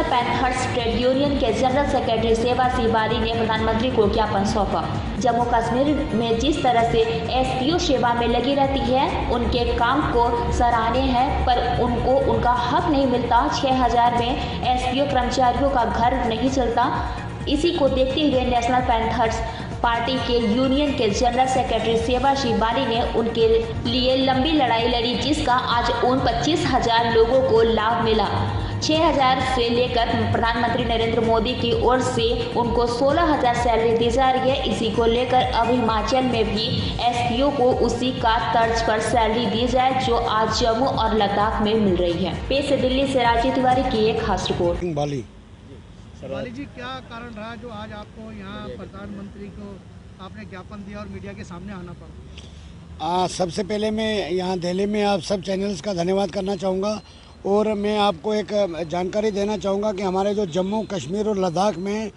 Panthers trade union के general secretary सेवासी बारी ने प्रधानमंत्री को ज्ञापन सौंपा। जम्मू कश्मीर में जिस तरह से एसपीओ सेवा में लगी रहती है, उनके काम को सराहनीय है, पर उनको उनका हक नहीं मिलता। 6000 में एसपीओ कर्मचारियों का घर नहीं चलता। इसी को देखते हुए नेशनल पैंथर्स पार्टी के यूनियन के जनरल सेक्रेटरी सेवासी बारी ने उनके लिए लंबी लड़ाई लड़ी, जिसका आज उन 25,000 लोगों को लाभ मिला। 6,000 से लेकर प्रधानमंत्री नरेंद्र मोदी की ओर से उनको 16,000 सैलरी दी जा रही है। इसी को लेकर अब हिमाचल में भी एसपीओ को उसी का तर्ज पर सैलरी दी जाए, जो आज जम्मू और लद्दाख में मिल रही है। पेश है दिल्ली से राजीव तिवारी की एक खास रिपोर्ट। बाली जी, क्या कारण रहा जो आज आपको यहाँ प्रधानमंत्री को आपने ज्ञापन दिया और मीडिया के सामने आना पड़ा? सबसे पहले मैं यहाँ दिल्ली में आप सब चैनल्स का धन्यवाद करना चाहूँगा और मैं आपको एक जानकारी देना चाहूँगा कि हमारे जो जम्मू कश्मीर और लद्दाख में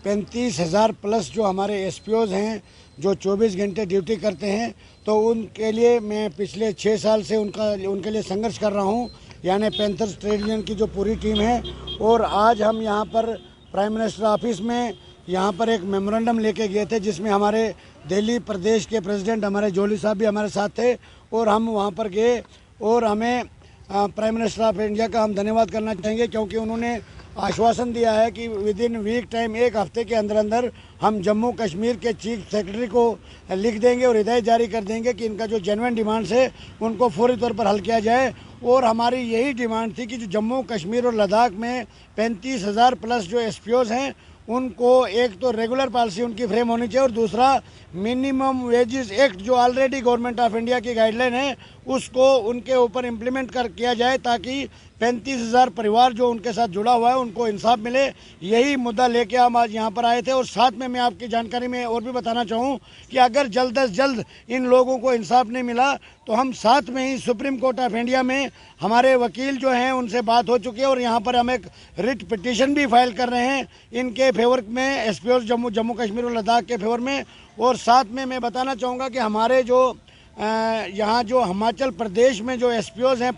35,000 प्लस जो हमारे एसपीओज़ हैं जो 24 घंटे ड्यूटी करते हैं, तो उनके लिए मैं पिछले 6 साल से उनके लिए संघर्ष कर रहा हूँ, यानी पैंथर्स ट्रेड यूनियन की जो पूरी टीम है। और आज हम यहाँ पर प्राइम मिनिस्टर ऑफिस में यहाँ पर एक मेमोरेंडम लेके गए थे, जिसमें हमारे दिल्ली प्रदेश के प्रेसिडेंट हमारे जोली साहब भी हमारे साथ थे, और हम वहाँ पर गए और हमें प्राइम मिनिस्टर ऑफ इंडिया का हम धन्यवाद करना चाहेंगे, क्योंकि उन्होंने आश्वासन दिया है कि विद इन वीक टाइम, एक हफ्ते के अंदर अंदर हम जम्मू कश्मीर के चीफ सेक्रेटरी को लिख देंगे और हिदायत जारी कर देंगे कि इनका जो जेन्युइन डिमांड्स है उनको फौरी तौर पर हल किया जाए। और हमारी यही डिमांड थी कि जो जम्मू कश्मीर और लद्दाख में 35,000 प्लस जो एसपीओज़ हैं, उनको एक तो रेगुलर पॉलिसी उनकी फ्रेम होनी चाहिए, और दूसरा मिनिमम वेजेस एक्ट जो ऑलरेडी गवर्नमेंट ऑफ इंडिया की गाइडलाइन है उसको उनके ऊपर इम्प्लीमेंट किया जाए, ताकि 35,000 परिवार जो उनके साथ जुड़ा हुआ है उनको इंसाफ मिले। यही मुद्दा लेके हम आज यहाँ पर आए थे। और साथ में मैं आपकी जानकारी में और भी बताना चाहूँ कि अगर जल्द से जल्द इन लोगों को इंसाफ नहीं मिला तो हम साथ में ही सुप्रीम कोर्ट ऑफ इंडिया में हमारे वकील जो हैं उनसे बात हो चुकी है, और यहाँ पर हम एक रिट पिटीशन भी फाइल कर रहे हैं इनके फेवर में, एसपीओ जम्मू कश्मीर और लद्दाख के फेवर में। और साथ में मैं बताना चाहूँगा कि हमारे जो यहाँ जो हिमाचल प्रदेश में जो एसपीओज़ हैं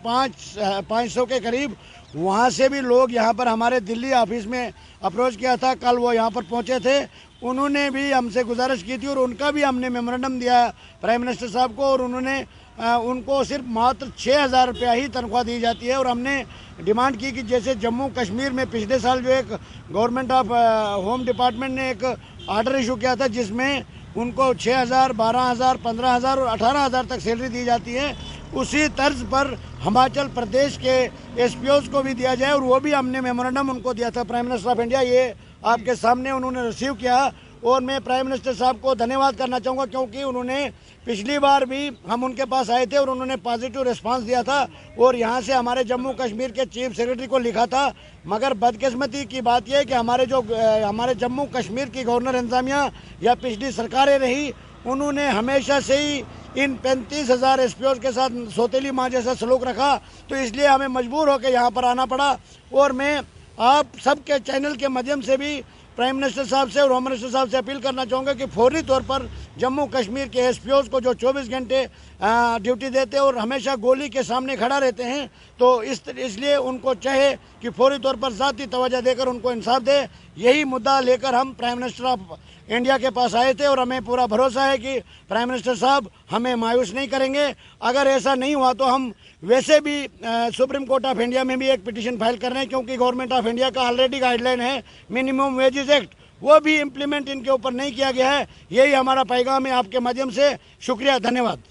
500 के करीब, वहाँ से भी लोग यहाँ पर हमारे दिल्ली ऑफिस में अप्रोच किया था। कल वो यहाँ पर पहुँचे थे, उन्होंने भी हमसे गुजारिश की थी और उनका भी हमने मेमोरेंडम दिया प्राइम मिनिस्टर साहब को, और उन्होंने उनको सिर्फ मात्र 6,000 रुपया ही तनख्वाह दी जाती है। और हमने डिमांड की कि जैसे जम्मू कश्मीर में पिछले साल जो एक गवर्नमेंट ऑफ होम डिपार्टमेंट ने एक आर्डर इशू किया था, जिसमें उनको 6,000, 12,000, 15,000 और 18,000 तक सैलरी दी जाती है, उसी तर्ज पर हिमाचल प्रदेश के एसपीओज़ को भी दिया जाए। और वो भी हमने मेमोरेंडम उनको दिया था प्राइम मिनिस्टर ऑफ इंडिया, ये आपके सामने उन्होंने रिसीव किया। और मैं प्राइम मिनिस्टर साहब को धन्यवाद करना चाहूँगा, क्योंकि उन्होंने पिछली बार भी हम उनके पास आए थे और उन्होंने पॉजिटिव रिस्पांस दिया था, और यहाँ से हमारे जम्मू कश्मीर के चीफ सेक्रेटरी को लिखा था। मगर बदकिस्मती की बात यह है कि हमारे जम्मू कश्मीर की गवर्नर इंतजामिया या पिछली सरकारें रही, उन्होंने हमेशा से ही इन 35,000 एसपीओज़ के साथ सौतेली माँ जैसा सलूक रखा, तो इसलिए हमें मजबूर होकर यहाँ पर आना पड़ा। और मैं आप सबके चैनल के माध्यम से भी प्राइम मिनिस्टर साहब से और होम मिनिस्टर साहब से अपील करना चाहूँगा कि फौरी तौर पर जम्मू कश्मीर के एसपीओज़ को जो 24 घंटे ड्यूटी देते हैं और हमेशा गोली के सामने खड़ा रहते हैं, तो इसलिए उनको चाहे कि फौरी तौर पर ज़ाती तवज्जो देकर उनको इंसाफ दे। यही मुद्दा लेकर हम प्राइम मिनिस्टर ऑफ इंडिया के पास आए थे, और हमें पूरा भरोसा है कि प्राइम मिनिस्टर साहब हमें मायूस नहीं करेंगे। अगर ऐसा नहीं हुआ तो हम वैसे भी सुप्रीम कोर्ट ऑफ इंडिया में भी एक पिटीशन फाइल कर रहे हैं, क्योंकि गवर्नमेंट ऑफ इंडिया का ऑलरेडी गाइडलाइन है मिनिमम वेजेस एक्ट, वो भी इम्प्लीमेंट इनके ऊपर नहीं किया गया है। यही हमारा पैगाम है आपके माध्यम से। शुक्रिया, धन्यवाद।